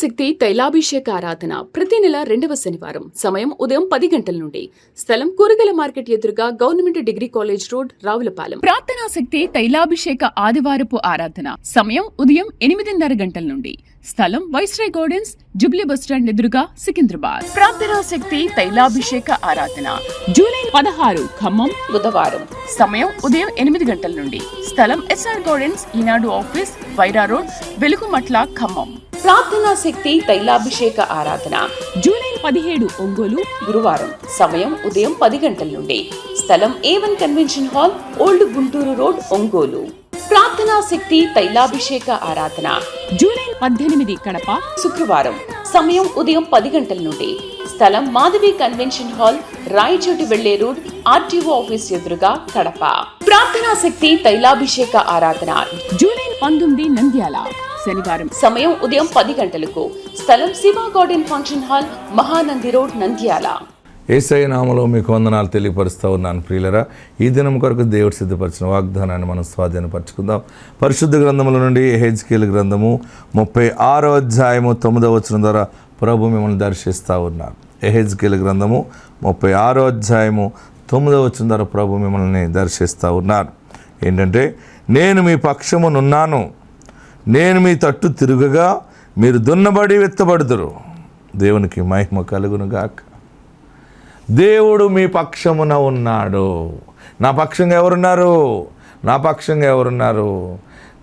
శక్తి తైలాభిషేక ఆరాధన ప్రతి నెల 2వ శనివారం. సమయం ఉదయం 10 గంటల నుండి. స్థలం కూరగాయల మార్కెట్ ఎదురుగా government degree college road, Ravulapalem. ప్రార్థనా శక్తి తైలాభిషేక ఆదివారపు ఆరాధన. సమయం ఉదయం 8:30 గంటల నుండి. స్థలం viceroy gardens, Jubilee bus stand ఎదురుగా, సికింద్రాబాద్. ప్రార్థనా శక్తి తైలాభిషేక ఆరాధన జూలై 16 ఖమ్మం, బుధవారం. సమయం ఉదయం 8 గంటల నుండి. స్థలం ఎస్ఆర్ గార్డెన్స్, ఈనాడు ఆఫీస్, వైరా రోడ్, వెలుగుమట్ల, ఖమ్మం. ప్రార్థనా శక్తి తైలాభిషేక ఆరాధన జూలై 17 ఒంగోలు, గురువారం. సమయం ఉదయం 10 గంటల నుండి. స్థలం A1 convention hall, old Guntur road, Ongole. ప్రార్థనా శక్తి తైలాభిషేక ఆరాధన జూలై 18 కడప, శుక్రవారం. సమయం ఉదయం 10 గంటల నుండి. స్థలం మాధవి కన్వెన్షన్ హాల్, రాయచోటి వెళ్లే రోడ్, ఆర్టీఓ ఆఫీస్ ఎదురుగా, కడప. ప్రార్థనా శక్తి తైలాభిషేక ఆరాధన జూలై 19 నంద్యాల, శనివారం. సమయం ఉదయం 10 గంటలకు. స్థలం Shiva garden function hall, Mahanandi road, Nandyal. Yesayya నామములో మీకు వందనాలు తెలియపరుస్తూ ఉన్నాను ప్రియులరా. ఈ దినం కొరకు దేవుడు సిద్ధపరిచిన వాగ్దానాన్ని మనం స్వాధీనపరచుకుందాం. పరిశుద్ధ గ్రంథముల నుండి యెహెజ్కేలు గ్రంథము 36వ అధ్యాయము 9వ వచనం ద్వారా ప్రభు మిమ్మల్ని దర్శిస్తూ ఉన్నారు. యెహెజ్కేలు గ్రంథము 36వ అధ్యాయము 9వ వచనం ద్వారా ప్రభు మిమ్మల్ని దర్శిస్తూ ఉన్నారు. ఏంటంటే, నేను మీ పక్షమునున్నాను, నేను మీ తట్టు తిరుగగా మీరు దున్నబడి విత్తబడుదురు. దేవునికి మహిమ కలుగును గాక. దేవుడు మీ పక్షమున ఉన్నాడు. నా పక్షంగా ఎవరున్నారు? నా పక్షంగా ఎవరున్నారు?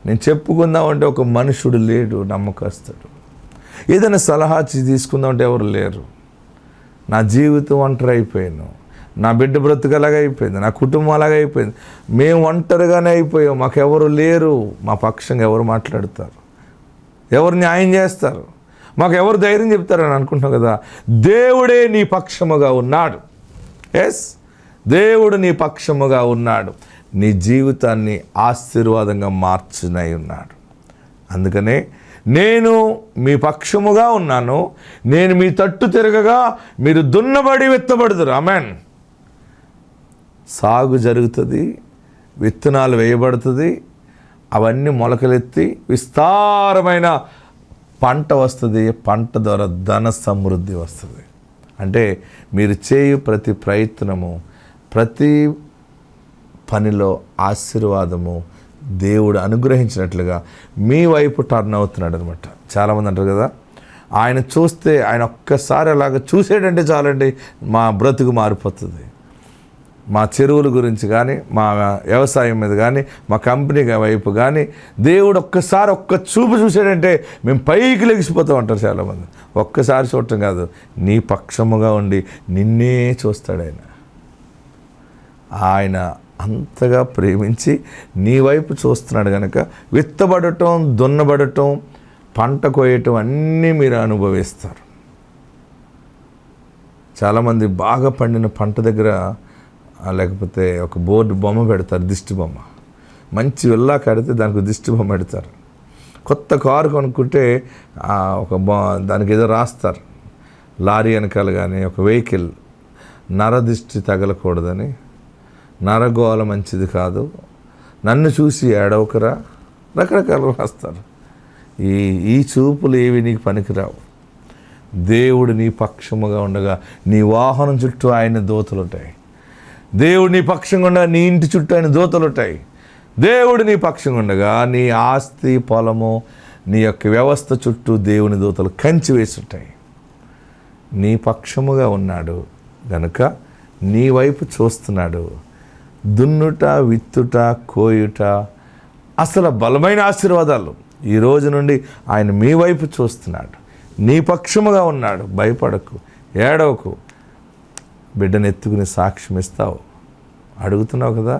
నేను చెప్పుకుందామంటే ఒక మనుషుడు లేడు, నమ్మకస్తుడు. ఏదైనా సలహా తీసుకుందామంటే ఎవరు లేరు. నా జీవితం ఒంటరి అయిపోయాను, నా బిడ్డ బ్రతుకు అలాగే అయిపోయింది, నా కుటుంబం అలాగే అయిపోయింది, మేము ఒంటరిగానే అయిపోయాం, మాకెవరు లేరు. మా పక్షంగా ఎవరు మాట్లాడతారు? ఎవరు న్యాయం చేస్తారు? మాకు ఎవరు ధైర్యం చెప్తారని అనుకుంటున్నాం కదా. దేవుడే నీ పక్షముగా ఉన్నాడు. ఎస్, దేవుడు నీ పక్షముగా ఉన్నాడు. నీ జీవితాన్ని ఆశీర్వాదంగా మార్చునై ఉన్నాడు. అందుకనే నేను మీ పక్షముగా ఉన్నాను, నేను మీ తట్టు తిరగగా మీరు దున్నబడి విత్తబడుదురు. ఆమేన్. సాగు జరుగుతుంది, విత్తనాలు వేయబడుతుంది, అవన్నీ మొలకలెత్తి విస్తారమైన పంట వస్తుంది. పంట ద్వారా ధన సమృద్ధి వస్తుంది. అంటే మీరు చేయు ప్రతి ప్రయత్నము, ప్రతి పనిలో ఆశీర్వాదము దేవుడు అనుగ్రహించినట్లుగా మీ వైపు టర్న్ అవుతున్నాడు అనమాట. చాలామంది అంటారు కదా, ఆయన చూస్తే, ఆయన ఒక్కసారి అలాగ చూసేటంటే చాలండి మా బ్రతుకు మారిపోతుంది. మా చెరువుల గురించి కానీ, మా వ్యవసాయం మీద కానీ, మా కంపెనీ వైపు కానీ దేవుడు ఒక్కసారి ఒక్క చూపు చూసాడంటే మేము పైకి లెగిసిపోతాం అంటారు చాలామంది. ఒక్కసారి చూడటం కాదు, నీ పక్షముగా ఉండి నిన్నే చూస్తాడు ఆయన. ఆయన అంతగా ప్రేమించి నీ వైపు చూస్తున్నాడు కనుక విత్తబడటం, దున్నబడటం, పంట కోయటం అన్నీ మీరు అనుభవిస్తారు. చాలామంది బాగా పండిన పంట దగ్గర లేకపోతే ఒక బోర్డు బొమ్మ పెడతారు, దిష్టి బొమ్మ. మంచి వెళ్ళా కడితే దానికి దిష్టి బొమ్మ పెడతారు. కొత్త కారు కొనుక్కుంటే దానికి ఏదో రాస్తారు. లారీ వెనకాల కానీ ఒక వెహికల్ నరదిష్టి తగలకూడదని, నరగోళ మంచిది కాదు, నన్ను చూసి ఏడవకరా, రకరకాలు రాస్తారు. ఈ చూపులు ఏవి నీకు పనికిరావు. దేవుడు నీ పక్షముగా ఉండగా నీ వాహనం చుట్టూ ఆయన దూతలు ఉంటాయి. దేవుడు నీ పక్షంగా ఉండగా నీ ఇంటి చుట్టూ ఆయన దూతలు ఉంటాయి. దేవుడు నీ పక్షంగా ఉండగా నీ ఆస్తి, పొలము, నీ యొక్క వ్యవస్థ చుట్టూ దేవుని దూతలు కంచి వేసి ఉంటాయి. నీ పక్షముగా ఉన్నాడు గనుక నీ వైపు చూస్తున్నాడు. దున్నుట, విత్తుట, కోయుట, అసలు బలమైన ఆశీర్వాదాలు ఈ రోజు నుండి ఆయన మీ వైపు చూస్తున్నాడు. నీ పక్షముగా ఉన్నాడు. భయపడకు, ఏడవకు. బిడ్డను ఎత్తుకుని సాక్ష్యం ఇస్తావు. అడుగుతున్నావు కదా,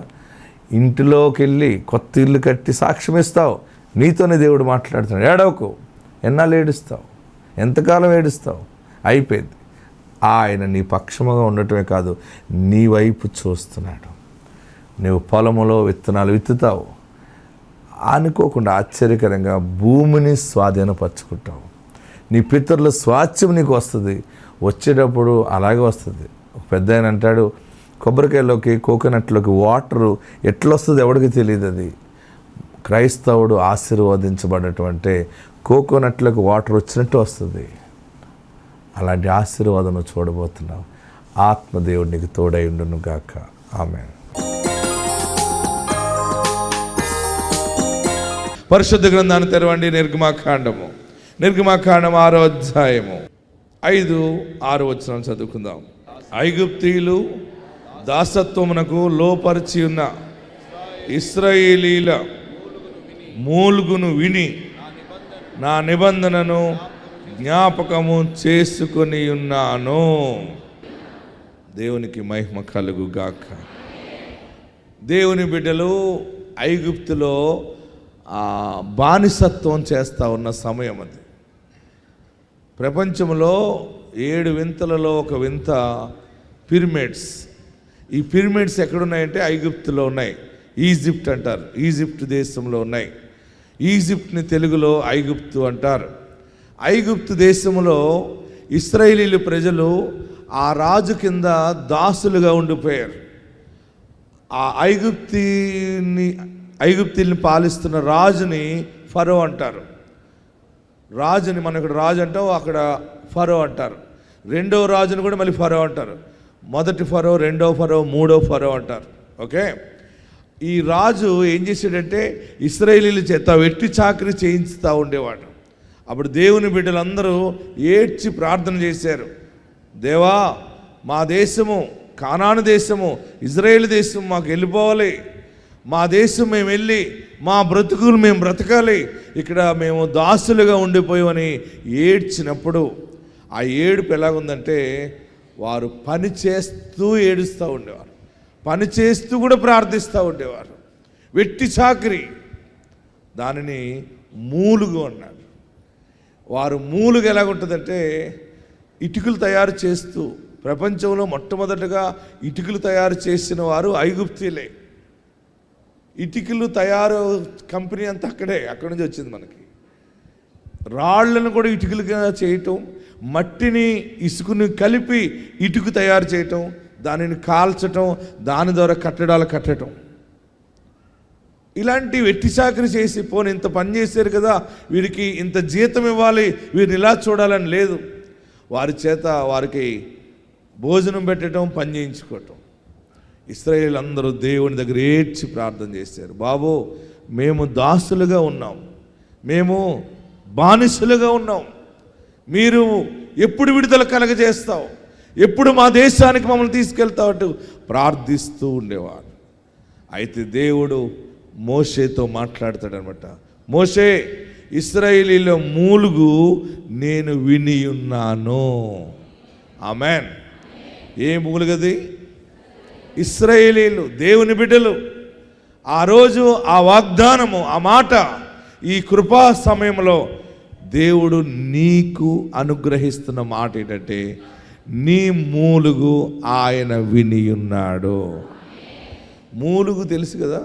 ఇంటిలోకి వెళ్ళి కొత్త ఇల్లు కట్టి సాక్ష్యం ఇస్తావు. నీతోనే దేవుడు మాట్లాడుతున్నాడు. ఏడవకు. ఎన్నాళ్ళు ఏడుస్తావు? ఎంతకాలం ఏడుస్తావు? అయిపోయింది. ఆయన నీ పక్షముగా ఉండటమే కాదు, నీ వైపు చూస్తున్నాడు. నువ్వు పొలములో విత్తనాలు విత్తుతావు, అనుకోకుండా ఆశ్చర్యకరంగా భూమిని స్వాధీనపరచుకుంటావు. నీ పితరుల స్వాస్థ్యం నీకు వస్తుంది. వచ్చేటప్పుడు అలాగే వస్తుంది. ఒక పెద్ద ఆయన అంటాడు, కొబ్బరికాయలోకి, కోకోనట్లోకి వాటరు ఎట్లా వస్తుంది ఎవరికి తెలియదు. అది క్రైస్తవుడు ఆశీర్వదించబడటం కోకోనట్లకు వాటర్ వచ్చినట్టు వస్తుంది. అలాంటి ఆశీర్వాదం చూడబోతున్నావు. ఆత్మదేవుడు నీకు తోడై ఉండును గాక. ఆమేన్. పరిశుద్ధ గ్రంథాన్ని తెరవండి. నిర్గమాకాండము 6వ అధ్యాయము 5-6 వచనం చదువుకుందాం. ఐగుప్తీయులు దాసత్వమునకు లోపరిచి ఉన్న ఇశ్రాయేలీల మూలుగును విని నా నిబంధనను జ్ఞాపకము చేసుకొని ఉన్నాను. దేవునికి మహిమ కలుగు గాక. దేవుని బిడ్డలు ఐగుప్తులో బానిసత్వం చేస్తూ ఉన్న సమయం అది. ప్రపంచంలో 7 వింతలలో ఒక వింత పిరమిడ్స్. ఈ పిరమిడ్స్ ఎక్కడున్నాయంటే ఐగుప్తులో ఉన్నాయి. ఈజిప్ట్ అంటారు. ఈజిప్ట్ దేశంలో ఉన్నాయి. ఈజిప్ట్ని తెలుగులో ఐగుప్తు అంటారు. ఐగుప్తు దేశంలో ఇశ్రాయేలీలు ప్రజలు ఆ రాజు కింద దాసులుగా ఉండిపోయారు. ఆ ఐగుప్తీయుల్ని పాలిస్తున్న రాజుని ఫరో అంటారు. రాజుని మనం ఇక్కడ రాజు అంటాం, అక్కడ ఫరో అంటారు. రెండో రాజుని కూడా మళ్ళీ ఫరో అంటారు. మొదటి ఫరో, రెండో ఫరో, మూడో ఫరో అంటారు. ఓకే, ఈ రాజు ఏం చేశాడంటే ఇశ్రాయేలీల చేత వెట్టి చాకరీ చేయించుతూ ఉండేవాడు. అప్పుడు దేవుని బిడ్డలందరూ ఏడ్చి ప్రార్థన చేశారు. దేవా, మా దేశము కానాను దేశము, ఇజ్రాయేల్ దేశం మాకు వెళ్ళిపోవాలి. మా దేశం మేము వెళ్ళి మా బ్రతుకులు మేము బ్రతకాలి. ఇక్కడ మేము దాసులుగా ఉండిపోయామని ఏడ్చినప్పుడు ఆ ఏడుపు ఎలాగుందంటే వారు పని చేస్తూ ఏడుస్తూ ఉండేవారు, పని చేస్తూ కూడా ప్రార్థిస్తూ ఉండేవారు. వెట్టి చాకరీ, దానిని మూలుగు అన్నారు. వారు మూలుగు ఎలాగుంటుందంటే ఇటుకలు తయారు చేస్తూ, ప్రపంచంలో మొట్టమొదటగా ఇటుకలు తయారు చేసిన వారు ఐగుప్తీయులే. ఇటుకలు తయారు కంపెనీ అంతా అక్కడి నుంచి వచ్చింది మనకి. రాళ్లను కూడా ఇటుకలుగా చేయటం, మట్టిని ఇసుకని కలిపి ఇటుక తయారు చేయటం, దానిని కాల్చటం, దాని ద్వారా కట్టడాలు కట్టడం, ఇలాంటి వెట్టి చాకరీ చేసి పోనీ ఇంత పని చేశారు కదా, వీరికి ఇంత జీతం ఇవ్వాలి, వీరిని ఇలా చూడాలని లేదు. వారి చేత వారికి భోజనం పెట్టడం, పని చేయించుకోవటం. ఇశ్రాయేలు అందరూ దేవుని దగ్గర ఏడ్చి ప్రార్థన చేశారు. బాబు, మేము దాసులుగా ఉన్నాం, మేము బానిసలుగా ఉన్నాం, మీరు ఎప్పుడు విడుదల కలగజేస్తావు, ఎప్పుడు మా దేశానికి మమ్మల్ని తీసుకెళ్తావు అంటూ ప్రార్థిస్తూ ఉండేవారు. అయితే దేవుడు మోషేతో మాట్లాడతాడనమాట. మోషే, ఇశ్రాయేలీల మూలుగు నేను విని ఉన్నాను. ఆమేన్. ఏ మూలుగది? ఇశ్రాయేలీలు దేవుని బిడ్డలు. ఆ రోజు ఆ వాగ్దానము, ఆ మాట, ఈ కృపా సమయంలో దేవుడు నీకు అనుగ్రహిస్తున్న మాట ఏంటంటే నీ మూలుగు ఆయన విని ఉన్నాడు. మూలుగు తెలుసు కదా,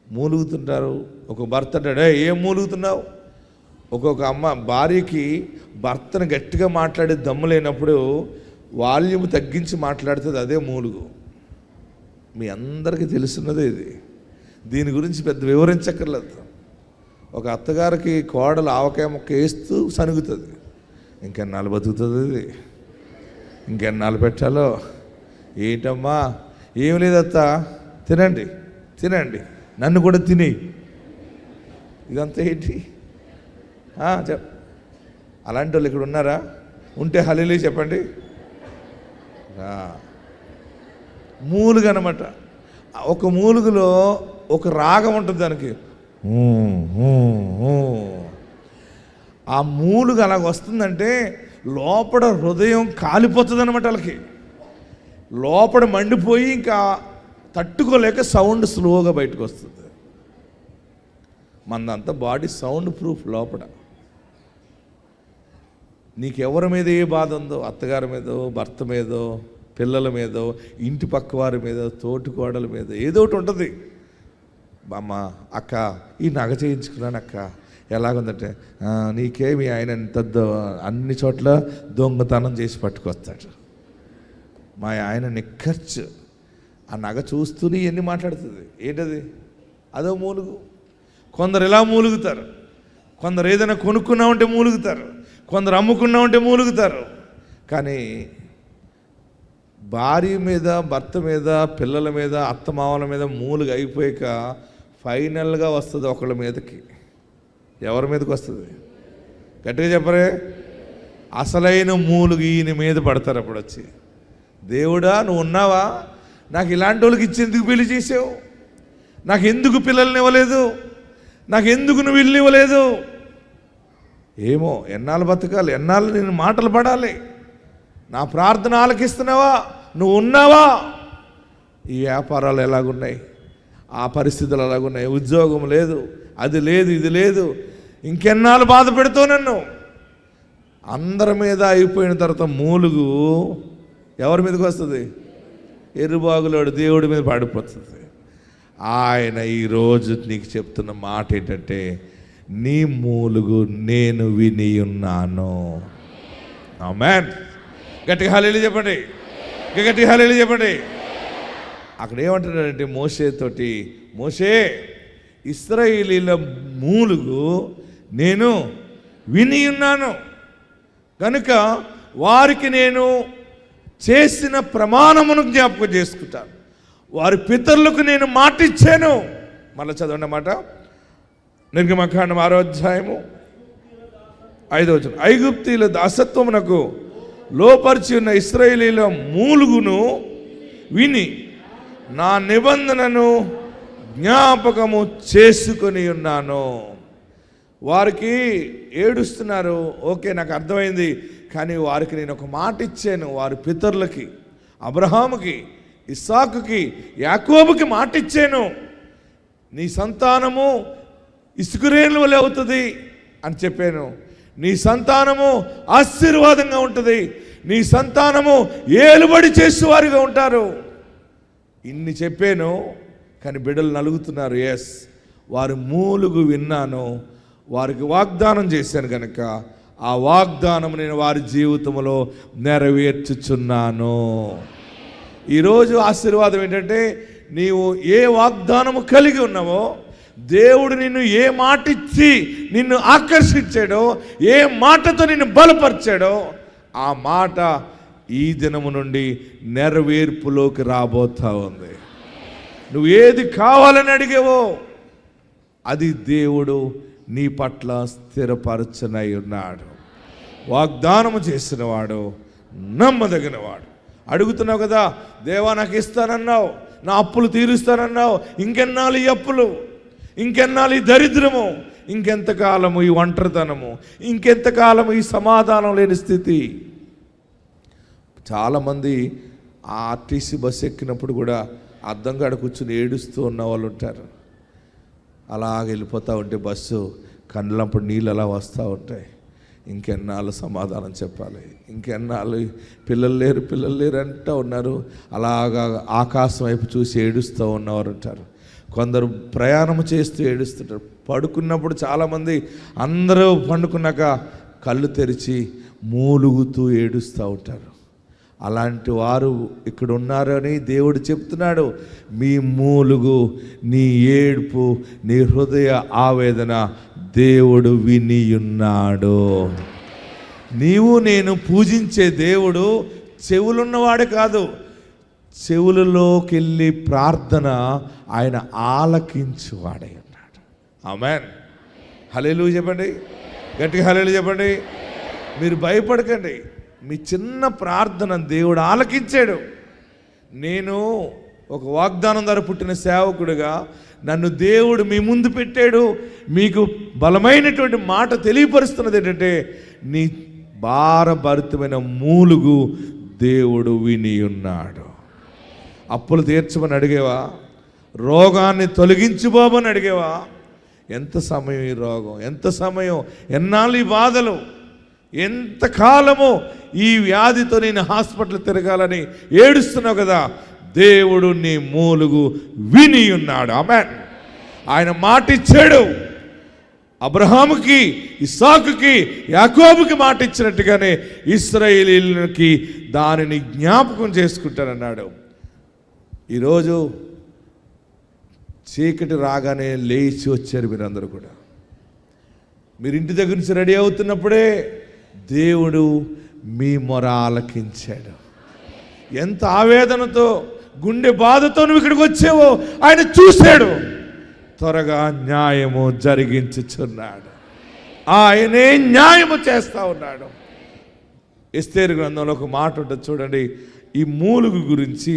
మూలుగుతుంటారు. ఒక భర్త అంటాడు, ఏం మూలుగుతున్నావు? ఒక్కొక్క భార్యకి భర్తను గట్టిగా మాట్లాడే దమ్ము లేనప్పుడు వాల్యూమ్ తగ్గించి మాట్లాడుతుంది, అదే మూలుగు. మీ అందరికీ తెలుసున్నదే ఇది. దీని గురించి పెద్ద వివరించక్కర్లేదు. ఒక అత్తగారికి కోడలు ఆవకాయ మొక్క వేస్తూ సనుగుతుంది, ఇంకెన్నాళ్ళు బతుకుతుంది ఇది, ఇంకెన్నాళ్ళు పెట్టాలో ఏంటమ్మా, ఏం లేదత్త, తినండి తినండి, నన్ను కూడా తిని. ఇదంతా ఏంటి? అలాంటి వాళ్ళు ఇక్కడ ఉన్నారా? ఉంటే హల్లెలూయా చెప్పండి. మూలుగు అనమాట. ఒక మూలుగులో ఒక రాగం ఉంటుంది దానికి. ఆ మూలుగు అలాగ వస్తుందంటే లోపల హృదయం కాలిపోతుంది అనమాట. వాళ్ళకి లోపల మండిపోయి ఇంకా తట్టుకోలేక సౌండ్ స్లోగా బయటకు వస్తుంది. మనదంతా బాడీ సౌండ్ ప్రూఫ్. లోపల నీకు ఎవరి మీద ఏ బాధ ఉందో, అత్తగారి మీదో, భర్త మీదో, పిల్లల మీదో, ఇంటి పక్క వారి మీద, తోటికోడల మీద ఏదో ఒకటి ఉంటుంది. అమ్మ, అక్క ఈ నగ చేయించుకున్నాను అక్క, ఎలాగుందంటే నీకేమి ఆయన ఎంత అన్ని చోట్ల దొంగతనం చేసి పట్టుకొస్తాడు. మా ఆయన నిక్కర్చు ఆ నగ చూస్తూనే ఎన్ని మాట్లాడుతుంది. ఏంటది? అదో మూలుగు. కొందరు ఇలా మూలుగుతారు, కొందరు ఏదైనా కొనుక్కున్నామంటే మూలుగుతారు, కొందరు అమ్ముకున్నామంటే మూలుగుతారు. కానీ భార్య మీద, భర్త మీద, పిల్లల మీద, అత్తమామల మీద మూలుగు అయిపోయాక ఫైనల్గా వస్తుంది ఒకళ్ళ మీదకి. ఎవరి మీదకి వస్తుంది? గట్టిగా చెప్పరే. అసలైన మూలుగు ఈయన మీద పడతారు. అప్పుడు వచ్చి, దేవుడా నువ్వు ఉన్నావా, నాకు ఇలాంటి వాళ్ళకి ఇచ్చి ఎందుకు పెళ్లి చేసావు, నాకు ఎందుకు పిల్లల్ని ఇవ్వలేదు, నాకు ఎందుకు నువ్వు ఇల్లు ఇవ్వలేదు, ఏమో ఎన్నాళ్ళు బతకాలి, ఎన్నాళ్ళు నేను మాటలు పడాలి, నా ప్రార్థన ఆలకిస్తున్నావా, నువ్వు ఉన్నావా. ఈ వ్యాపారాలు ఎలాగున్నాయి, ఆ పరిస్థితులు ఎలాగున్నాయి, ఉద్యోగం లేదు, అది లేదు, ఇది లేదు, ఇంకెన్నాళ్ళు బాధ పెడుతావు నన్ను. అందరి మీద అయిపోయిన తర్వాత మూలుగు ఎవరి మీదకి వస్తుంది? ఎరుబాగులోడు దేవుడి మీద పడిపోతుంది. ఆయన ఈరోజు నీకు చెప్తున్న మాట ఏంటంటే, నీ మూలుగు నేను విని ఉన్నాను. ఆమేన్. గట్టిగా హల్లెలూయా చెప్పండి, గట్టిగా హల్లెలూయా చెప్పండి. అక్కడ ఏమంటున్నాడంటే మోషేతోటి, మోషే ఇశ్రాయేలీల మూలుగు నేను విని ఉన్నాను కనుక వారికి నేను చేసిన ప్రమాణమును జ్ఞాపకం చేసుకుంటాను, వారి పితరులకు నేను మాట ఇచ్చాను. మళ్ళీ చదవండి మాట. నిర్గమకాండం 6వ అధ్యాయము 5వ వచనం. ఐగుప్తీయుల దాసత్వమునకు లోపరిచి ఉన్న ఇశ్రాయేలీల మూలుగును విని నా నిబంధనను జ్ఞాపకము చేసుకొని ఉన్నాను. వారికి ఏడుస్తున్నారు, ఓకే నాకు అర్థమైంది, కానీ వారికి నేను ఒక మాట ఇచ్చాను. వారి పితరులకి, అబ్రహాముకి, ఇస్సాకుకి, యాకోబుకి మాట ఇచ్చాను, నీ సంతానము ఇసుకరేణుల వలె అవుతుంది అని చెప్పాను, నీ సంతానము ఆశీర్వాదంగా ఉంటుంది, నీ సంతానము ఏలుబడి చేసేవారిగా ఉంటారు. ఇన్ని చెప్పాను, కానీ బిడ్డలు నలుగుతున్నారు. ఎస్, వారి మూలుగు విన్నాను, వారికి వాగ్దానం చేశాను కనుక ఆ వాగ్దానం నేను వారి జీవితంలో నెరవేర్చుచున్నాను. ఈరోజు ఆశీర్వాదం ఏంటంటే, నీవు ఏ వాగ్దానము కలిగి ఉన్నావో, దేవుడు నిన్ను ఏ మాట ఇచ్చి నిన్ను ఆకర్షించాడో, ఏ మాటతో నిన్ను బలపరిచాడో, ఆ మాట ఈ దినము నుండి నెరవేర్పులోకి రాబోతా ఉంది. నువ్వు ఏది కావాలని అడిగావో అది దేవుడు నీ పట్ల స్థిరపరచనై ఉన్నాడు. వాగ్దానము చేసినవాడు నమ్మదగినవాడు. అడుగుతున్నావు కదా, దేవా నాకు ఇస్తానన్నావు, నా అప్పులు తీరుస్తానన్నావు, ఇంకెన్నాళ్ళు ఈ అప్పులు, ఇంకెన్నాళ్ళు ఈ దరిద్రము, ఇంకెంతకాలము ఈ ఒంటరితనము, ఇంకెంతకాలము ఈ సమాధానం లేని స్థితి. చాలామంది ఆ ఆర్టీసీ బస్సు ఎక్కినప్పుడు కూడా అద్దం కాడ కూర్చుని ఏడుస్తూ ఉన్న వాళ్ళు ఉంటారు. అలాగ వెళ్ళిపోతూ ఉంటే బస్సు కళ్ళప్పుడు నీళ్ళు అలా వస్తూ ఉంటాయి. ఇంకెన్నాళ్ళు సమాధానం చెప్పాలి, ఇంకెన్నాళ్ళు పిల్లలు లేరు అంటూ ఉన్నారు. అలాగా ఆకాశం వైపు చూసి ఏడుస్తూ ఉన్నవారు ఉంటారు. కొందరు ప్రయాణం చేస్తూ ఏడుస్తుంటారు. పడుకున్నప్పుడు చాలామంది అందరూ పండుకున్నాక కళ్ళు తెరిచి మూలుగుతూ ఏడుస్తూ ఉంటారు. అలాంటి వారు ఇక్కడ ఉన్నారని దేవుడు చెప్తున్నాడు. మీ మూలుగు, నీ ఏడుపు, నీ హృదయ ఆవేదన దేవుడు విని ఉన్నాడు. నీవు నేను పూజించే దేవుడు చెవులున్నవాడే కాదు, చెవులలోకి వెళ్ళి ప్రార్థన ఆయన ఆలకించువాడై ఉన్నాడు. ఆమేన్. హల్లెలూయా చెప్పండి, గట్టిగా హల్లెలూయా చెప్పండి. మీరు భయపడకండి, మీ చిన్న ప్రార్థన దేవుడు ఆలకించాడు. నేను ఒక వాగ్దానం ద్వారా పుట్టిన సేవకుడిగా నన్ను దేవుడు మీ ముందు పెట్టాడు. మీకు బలమైనటువంటి మాట తెలియపరుస్తున్నది ఏంటంటే, నీ భారభరితమైన మూలుగు దేవుడు విని ఉన్నాడు. అప్పులు తీర్చమని అడిగేవా? రోగాన్ని తొలగించుకోమని అడిగేవా? ఎంత సమయం ఈ రోగం, ఎంత సమయం, ఎన్నాళ్ళు ఈ బాధలు, ఎంతకాలము ఈ వ్యాధితో నేను హాస్పిటల్ తిరగాలని ఏడుస్తున్నావు కదా, దేవుడు నీ మూలుగు విని ఉన్నాడు. ఆమేన్. ఆయన మాట ఇచ్చాడు. అబ్రహాముకి, ఇస్సాకుకి, యాకోబుకి మాట ఇచ్చినట్టుగానే ఇశ్రాయేలీయులకి దానిని జ్ఞాపకం చేసుకుంటానన్నాడు. ఈరోజు చీకటి రాగానే లేచి వచ్చారు మీరందరూ కూడా. మీరు ఇంటి దగ్గర నుంచి రెడీ అవుతున్నప్పుడే దేవుడు మీ మొర ఆలకించాడు. ఎంత ఆవేదనతో, గుండె బాధతో నువ్వు ఇక్కడికి వచ్చావో ఆయన చూశాడు. త్వరగా న్యాయము జరిగించుచున్నాడు. ఆయనే న్యాయము చేస్తా ఉన్నాడు. ఎస్తేరు గ్రంథంలో ఒక మాట ఉంటుంది చూడండి, ఈ మూలుగు గురించి.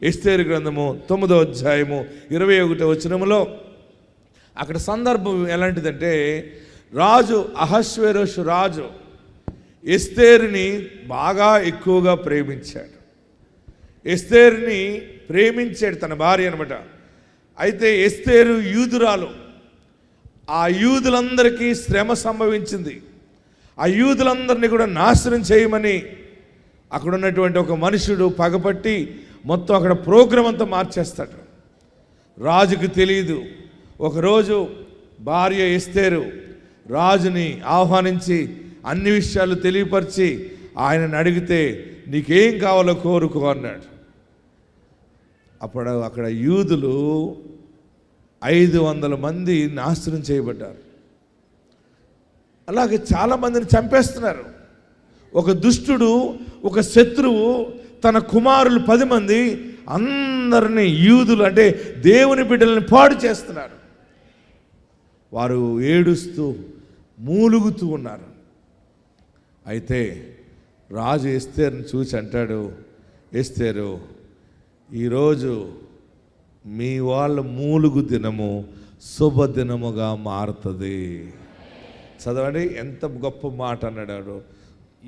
ఎస్తేరు గ్రంథము 9వ అధ్యాయము 21వ వచనములో అక్కడ సందర్భం ఎలాంటిదంటే, రాజు అహశ్వేరోషు రాజు ఎస్తేరుని బాగా ఎక్కువగా ప్రేమించాడు. ఎస్తేరుని ప్రేమించాడు, తన భార్య అనమాట. అయితే ఎస్తేరు యూదురాలు. ఆ యూదులందరికీ శ్రమ సంభవించింది. ఆ యూదులందరినీ కూడా నాశనం చేయమని అక్కడ ఉన్నటువంటి ఒక మనుషుడు పగపట్టి మొత్తం అక్కడ ప్రోగ్రాం అంతా మార్చేస్తాడు. రాజుకు తెలియదు. ఒకరోజు భార్య ఎస్తేరు రాజుని ఆహ్వానించి అన్ని విషయాలు తెలియపరిచి ఆయనను అడిగితే, నీకేం కావాలో కోరుకో అన్నాడు. అప్పుడు అక్కడ యూదులు 500 మంది నాశనం చేయబడ్డారు. అలాగే చాలామందిని చంపేస్తున్నారు. ఒక దుష్టుడు, ఒక శత్రువు తన కుమారులు 10 మంది అందరినీ, యూదులు అంటే దేవుని బిడ్డలను పాడు చేస్తున్నారు. వారు ఏడుస్తూ మూలుగుతూ ఉన్నారు. అయితే రాజు ఎస్తేరుని చూసి అంటాడు, ఎస్తేరు, ఈరోజు మీ వాళ్ళ మూలుగు దినము శుభదినముగా మారుతుంది. చదవండి, ఎంత గొప్ప మాట అన్నాడు.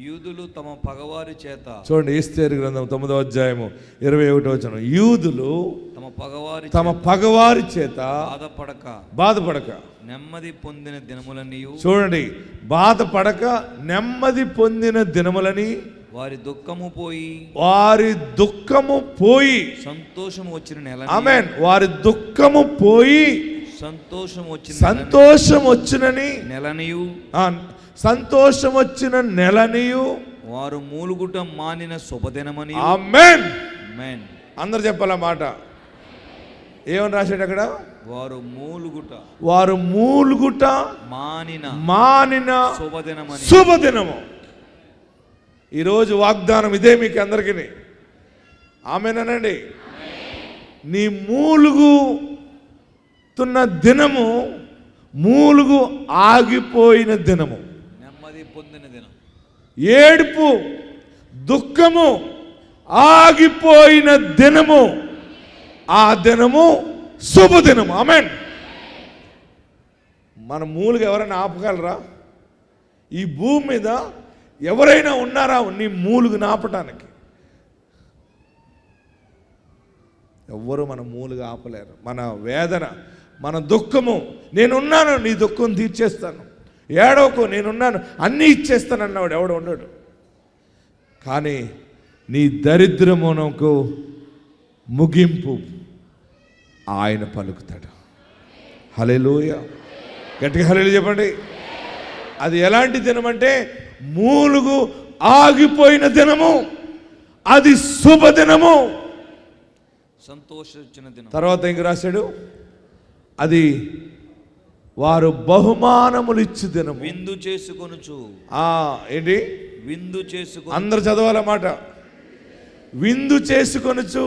యూదులు తమ పగవారి చేత, చూడండి ఎస్తేరు గ్రంథం 9వ అధ్యాయము 21వ వచనం, యూదులు తమ పగవారి చేత బాధపడక నెమ్మది పొందిన దినములనియు, చూడండి, బాధపడక నెమ్మది పొందిన దినములని, వారి దుఃఖము పోయి సంతోషము వచ్చిన నెల, ఆమేన్, వారి దుఃఖము పోయి సంతోషం వచ్చినని నెలనియు, సంతోషం వచ్చిన నెలనియు, వారు మూలుగుట మానిన శుభదినమని. ఆమేన్, ఆమేన్. అందరు చెప్పాల మాట. ఏమని రాశాడు అక్కడ? వారు మూలుగుట మానిన శుభదినము. ఈరోజు వాగ్దానం ఇదే మీకు అందరికీ. ఆమేనండి. నీ మూలుగుతున్న దినము మూలుగు ఆగిపోయిన దినము, నెమ్మది పొందిన దినం, ఏడుపు దుఃఖము ఆగిపోయిన దినము, ఆ దినము శుభదినము. ఆమేన్. మన మూలుగు ఎవరైనా ఆపగలరా? ఈ భూమి మీద ఎవరైనా ఉన్నారా నీ మూలుగు ఆపటానికి? ఎవ్వరూ మన మూలుగు ఆపలేరు. మన వేదన, మన దుఃఖము, నేనున్నాను, నీ దుఃఖం తీర్చేస్తాను, ఏడవకు, నేనున్నాను, అన్నీ ఇచ్చేస్తాను అన్నవాడు ఎవడు ఉండడు. కానీ నీ దరిద్రమునకు ముగింపు ఆయన పలుకుతాడు. హల్లెలూయా. గట్టిగా హల్లెలూయా చెప్పండి. అది ఎలాంటి దినం అంటే మూలుగు ఆగిపోయిన దినము, అది శుభదినము, సంతోషించిన దినం. తర్వాత ఇంక రాశాడు, అది వారు బహుమానములు ఇచ్చు దినము, విందు చేసుకొనుచు. ఏంటి విందు చేసుకొని, అందరు చదవాలన్నమాట. విందు చేసుకొనుచు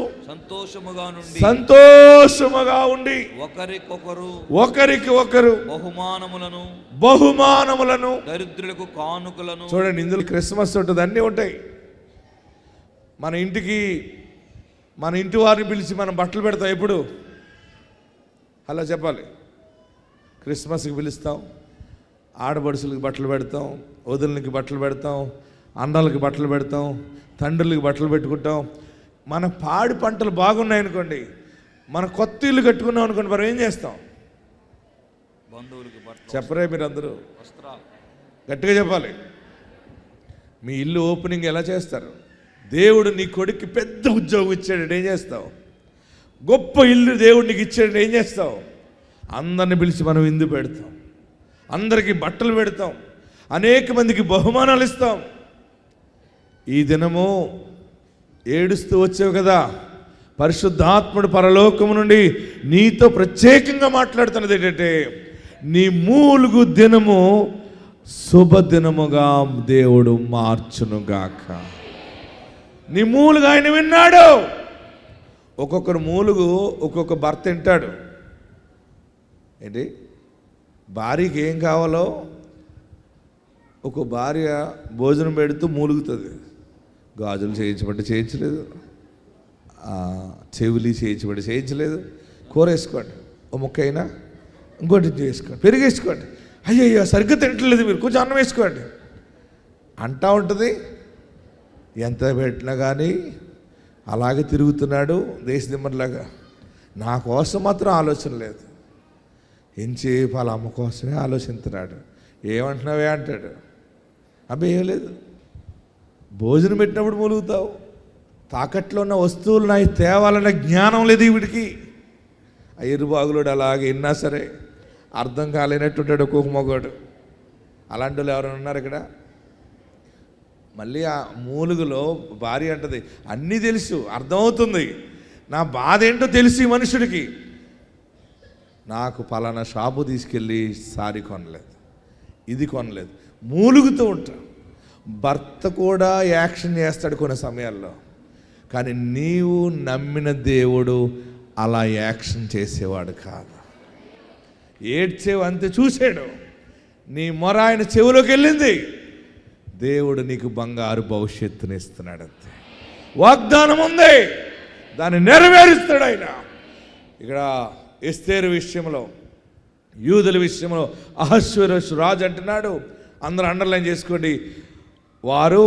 సంతోషముగా ఉండి ఒకరికి ఒకరు బహుమానములను దరిద్రులకు కానుకలను. చూడండి, ఇందులో క్రిస్మస్ ఉంటుంది, అన్నీ ఉంటాయి. మన ఇంటి వారిని పిలిచి మనం బట్టలు పెడతాం. ఎప్పుడు అలా చెప్పాలి. క్రిస్మస్కి పిలుస్తాం, ఆడబడుసులకి బట్టలు పెడతాం, వదులకి బట్టలు పెడతాం, అన్నలకి బట్టలు పెడతాం, తండ్రులకి బట్టలు పెట్టుకుంటాం. మన పాడి పంటలు బాగున్నాయి అనుకోండి, మన కొత్త ఇల్లు కట్టుకున్నాం అనుకోండి, మనం ఏం చేస్తాం? బంధువులకి చెప్పరే మీరు అందరూ గట్టిగా చెప్పాలి. మీ ఇల్లు ఓపెనింగ్ ఎలా చేస్తారు? దేవుడు నీ కొడుక్కి పెద్ద ఉద్యోగం ఇచ్చాడు, ఏం చేస్తావు? గొప్ప ఇల్లు దేవుడు నీకు ఇచ్చాడు, ఏం చేస్తావు? అందరిని పిలిచి మనం విందు పెడతాం, అందరికీ బట్టలు పెడతాం, అనేక మందికి బహుమానాలు ఇస్తాం. ఈ దినము ఏడుస్తూ వచ్చావు కదా, పరిశుద్ధాత్ముడు పరలోకము నుండి నీతో ప్రత్యేకంగా మాట్లాడుతున్నది ఏంటంటే, నీ మూలుగు దినము శుభదినముగా దేవుడు మార్చునుగాక. నీ మూలుగు ఆయన విన్నాడు. ఒక్కొక్కరు మూలుగు ఒక్కొక్క భర్త వింటాడు. ఏంటి, భార్యకి ఏం కావాలో ఒక భార్య భోజనం పెడుతూ మూలుగుతుంది. గాజులు చేయించబట్టి చేయించలేదు, చెవులి చేయించబడి చేయించలేదు. కూర వేసుకోండి, ఓ ముక్క అయినా ఇంకోటి చేసుకోండి, పెరుగు వేసుకోండి, అయ్యయ్యో సరిగ్గా తింటలేదు మీరు, కొంచెం అన్నం వేసుకోండి అంటూ ఉంటుంది. ఎంత పెట్టినా కానీ అలాగే తిరుగుతున్నాడు దేశదిమ్మర్లాగా. నా కోసం మాత్రం ఆలోచన లేదు. ఎంచేపు వాళ్ళ అమ్మ కోసమే ఆలోచిస్తున్నాడు. ఏమంటున్నావే అంటాడు. అబ్బాయి ఏం లేదు, భోజనం పెట్టినప్పుడు మూలుగుతావు. తాకట్లో ఉన్న వస్తువులు నాకు తేవాలన్న జ్ఞానం లేదు వీడికి. ఆ ఎరుబాగులోడు అలాగే విన్నా సరే అర్థం కాలేనట్టుంటాడు ఒక్కొక్క మగవాడు. అలాంటి వాళ్ళు ఎవరైనా ఉన్నారు ఇక్కడ? మళ్ళీ ఆ మూలుగులో భార్య అంటది, అన్నీ తెలుసు, అర్థమవుతుంది, నా బాధ ఏంటో తెలుసు ఈ మనుషుడికి, నాకు పలానా షాపు తీసుకెళ్ళి సారీ కొనలేదు, ఇది కొనలేదు, మూలుగుతూ ఉంటాడు. భర్త కూడా యాక్షన్ చేస్తాడు కొన్ని సమయాల్లో. కానీ నీవు నమ్మిన దేవుడు అలా యాక్షన్ చేసేవాడు కాదు. ఏడ్చేవు అంతే, చూశాడు, నీ మొర ఆయన చెవులోకి వెళ్ళింది. దేవుడు నీకు బంగారు భవిష్యత్తుని ఇస్తున్నాడు అంతే. వాగ్దానం ఉంది, దాన్ని నెరవేరుస్తాడు ఆయన. ఇక్కడ ఎస్తేరు విషయంలో, యూదుల విషయంలో అహశ్వేరోషు రాజు అంటున్నాడు, అందరూ అండర్లైన్ చేసుకోండి, వారు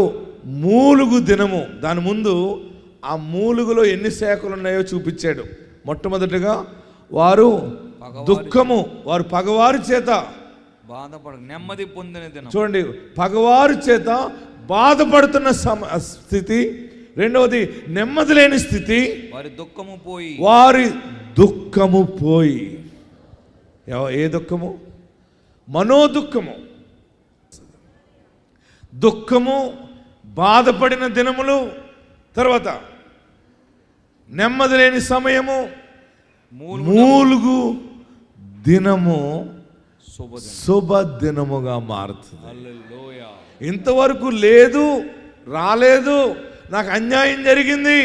మూలుగు దినము, దాని ముందు ఆ మూలుగులో ఎన్ని శాఖలు ఉన్నాయో చూపించాడు. మొట్టమొదటిగా వారు దుఃఖము, వారు పగవారి చేత బాధపడ నెమ్మది పొందిన దినం. చూడండి, పగవారి చేత బాధపడుతున్న స్థితి. రెండవది నెమ్మది లేని స్థితి. వారి దుఃఖము పోయి, వారి దుఃఖము పోయి. ఏ దుఃఖము? మనోదుఃఖము. దుఃఖము, బాధపడిన దినములు, తర్వాత నెమ్మది లేని సమయము, మూలుగు దినము శుభ దినముగా మారుతుంది. హల్లెలూయా. ఇంతవరకు లేదు, రాలేదు, నాకు అన్యాయం జరిగింది,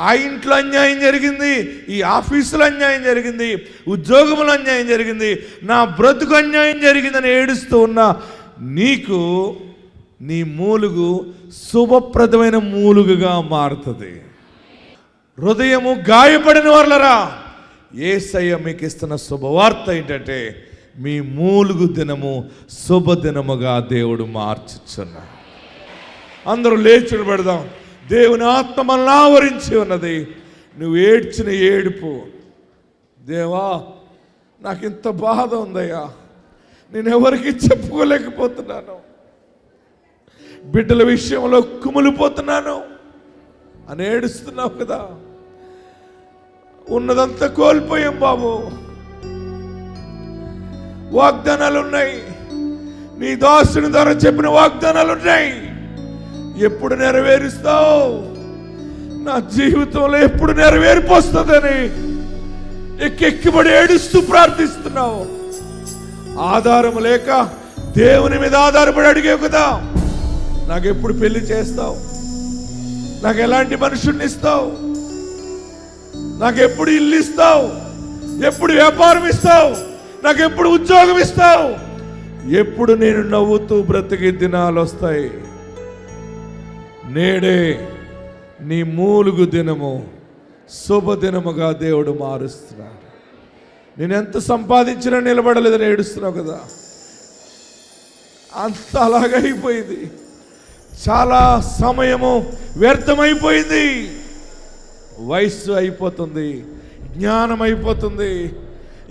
ఆ ఇంట్లో అన్యాయం జరిగింది, ఈ ఆఫీసులో అన్యాయం జరిగింది, ఉద్యోగంలో అన్యాయం జరిగింది, నా బ్రతుకు అన్యాయం జరిగిందని ఏడుస్తూ ఉన్నా నీకు నీ మూలుగు శుభప్రదమైన మూలుగుగా మారుతుంది. హృదయము గాయపడిన వాళ్ళరా, యేసయ్య మీకు ఇస్తున్న శుభవార్త ఏంటంటే, మీ మూలుగు దినము శుభదినముగా దేవుడు మార్చుచున్నాడు. అందరూ లేచి పెడదాం. దేవుని ఆత్మ మనల్ని ఆవరించి ఉన్నది. నువ్వు ఏడ్చిన ఏడుపు, దేవా నాకు ఇంత బాధ ఉందయ్యా, నేను ఎవరికి చెప్పుకోలేకపోతున్నాను, బిడ్డల విషయంలో కుమిలిపోతున్నాను అని ఏడుస్తున్నావు కదా. ఉన్నదంతా కోల్పోయాం బాబు. వాగ్దానాలు ఉన్నాయి, నీ దాసుని ద్వారా చెప్పిన వాగ్దానాలు ఉన్నాయి. ఎప్పుడు నెరవేరుస్తావు? నా జీవితంలో ఎప్పుడు నెరవేరిపోస్తుందని ఎక్కెక్కిబడి ఏడుస్తూ ప్రార్థిస్తున్నావు. ఆధారం లేక దేవుని మీద ఆధారపడి అడిగావు కదా, నాకెప్పుడు పెళ్లి చేస్తావు, నాకు ఎలాంటి మనుషుల్ని ఇస్తావు, నాకెప్పుడు ఇల్లు ఇస్తావు, ఎప్పుడు వ్యాపారం ఇస్తావు, నాకెప్పుడు ఉద్యోగం ఇస్తావు, ఎప్పుడు నేను నవ్వుతూ బ్రతికే దినాలు వస్తాయి. నేడే నీ మూలుగు దినము శుభదినముగా దేవుడు మారుస్తున్నాడు. నేను ఎంత సంపాదించినా నిలబడలేదని ఏడుస్తున్నావు కదా, అంత అలాగే అయిపోయింది. చాలా సమయము వ్యర్థమైపోయింది, వయస్సు అయిపోతుంది, జ్ఞానం అయిపోతుంది.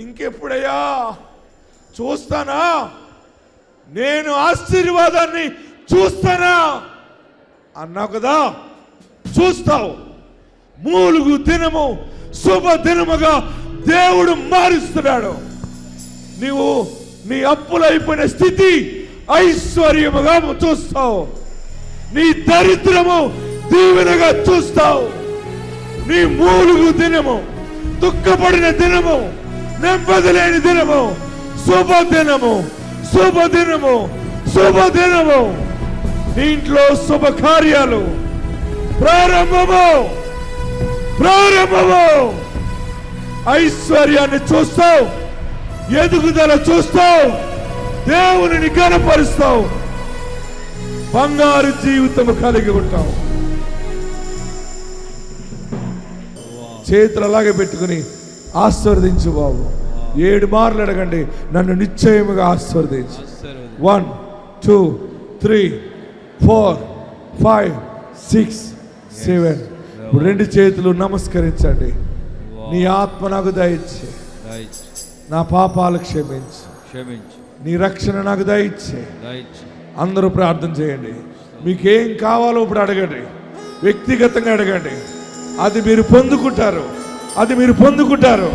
ఇంకెప్పుడయ్యా చూస్తానా, నేను ఆశీర్వాదాన్ని చూస్తానా అన్నావు కదా, చూస్తావు. మూలుగు దినము శుభ దినముగా దేవుడు మారుస్తున్నాడు. నీవు నీ అప్పులైపోయిన స్థితి ఐశ్వర్యముగా చూస్తావు, నీ దరిద్రము దీవెనగా చూస్తావు. నీ మూలుగు దినము, దుఃఖపడిన దినము, నెమ్మది లేని దినము, శుభదినము, శుభదినము, శుభదినము. నీ ఇంట్లో శుభకార్యాలు ప్రారంభము, ప్రారంభము. ఐశ్వర్యాన్ని చూస్తావు, ఎదుగుదల చూస్తావు, దేవునిని గణపరుస్తావు, బంగారు జీవితం కలిగి ఉంటావు. చేతులు అలాగే పెట్టుకుని ఆశీర్వదించు బాబు. 7 మార్లు అడగండి, నన్ను నిశ్చయముగా ఆశీర్వదించు. 1 2 3 4 5 6 7. ఇప్పుడు 2 చేతులు నమస్కరించండి. నీ ఆత్మ నాకు దయచే, నా పాపాలు క్షమించు, నీ రక్షణ నాకు దయచే. అందరూ ప్రార్థన చేయండి. మీకేం కావాలో ఇప్పుడు అడగండి, వ్యక్తిగతంగా అడగండి. అది మీరు పొందుకుంటారు, అది మీరు పొందుకుంటారు.